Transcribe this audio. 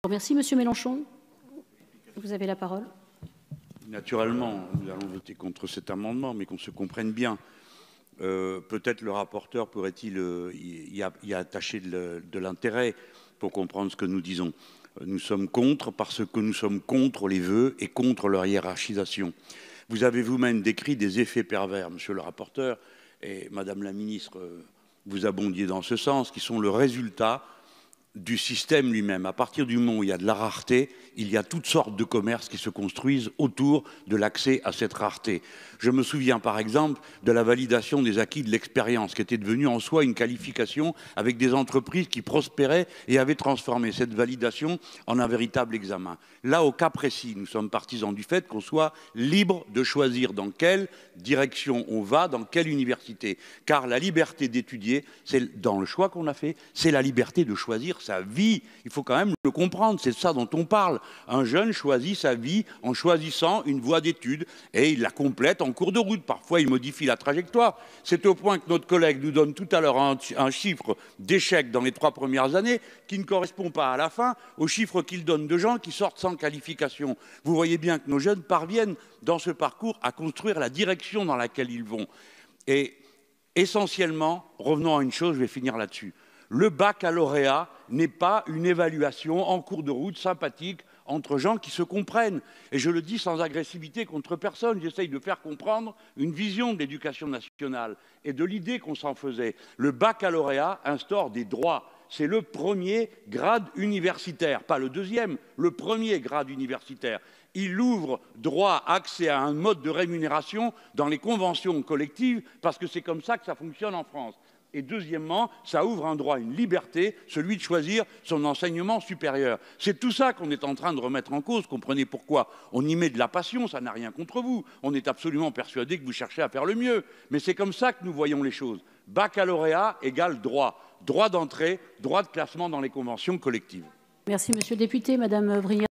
Merci, Monsieur Mélenchon. Vous avez la parole. Naturellement, nous allons voter contre cet amendement, mais qu'on se comprenne bien. Peut-être le rapporteur pourrait-il y attacher de l'intérêt pour comprendre ce que nous disons. Nous sommes contre parce que nous sommes contre les vœux et contre leur hiérarchisation. Vous avez vous-même décrit des effets pervers, monsieur le rapporteur, et madame la ministre, vous abondiez dans ce sens, qui sont le résultat du système lui-même. À partir du moment où il y a de la rareté, il y a toutes sortes de commerces qui se construisent autour de l'accès à cette rareté. Je me souviens par exemple de la validation des acquis de l'expérience, qui était devenue en soi une qualification avec des entreprises qui prospéraient et avaient transformé cette validation en un véritable examen. Là, au cas précis, nous sommes partisans du fait qu'on soit libre de choisir dans quelle direction on va, dans quelle université. Car la liberté d'étudier, c'est dans le choix qu'on a fait, c'est la liberté de choisir sa vie. Il faut quand même le comprendre, c'est de ça dont on parle. Un jeune choisit sa vie en choisissant une voie d'études et il la complète en cours de route. Parfois, il modifie la trajectoire. C'est au point que notre collègue nous donne tout à l'heure un chiffre d'échec dans les 3 premières années qui ne correspond pas à la fin au chiffre qu'il donne de gens qui sortent sans qualification. Vous voyez bien que nos jeunes parviennent dans ce parcours à construire la direction dans laquelle ils vont. Et essentiellement, revenons à une chose, je vais finir là-dessus. Le baccalauréat n'est pas une évaluation en cours de route sympathique entre gens qui se comprennent. Et je le dis sans agressivité contre personne, j'essaye de faire comprendre une vision de l'éducation nationale et de l'idée qu'on s'en faisait. Le baccalauréat instaure des droits. C'est le premier grade universitaire, pas le deuxième, le premier grade universitaire. Il ouvre droit, accès à un mode de rémunération dans les conventions collectives, parce que c'est comme ça que ça fonctionne en France. Et deuxièmement, ça ouvre un droit, une liberté, celui de choisir son enseignement supérieur. C'est tout ça qu'on est en train de remettre en cause. Comprenez pourquoi on y met de la passion, ça n'a rien contre vous. On est absolument persuadé que vous cherchez à faire le mieux. Mais c'est comme ça que nous voyons les choses. Baccalauréat égale droit. Droit d'entrée, droit de classement dans les conventions collectives. Merci, Monsieur le député. Madame Vrignard.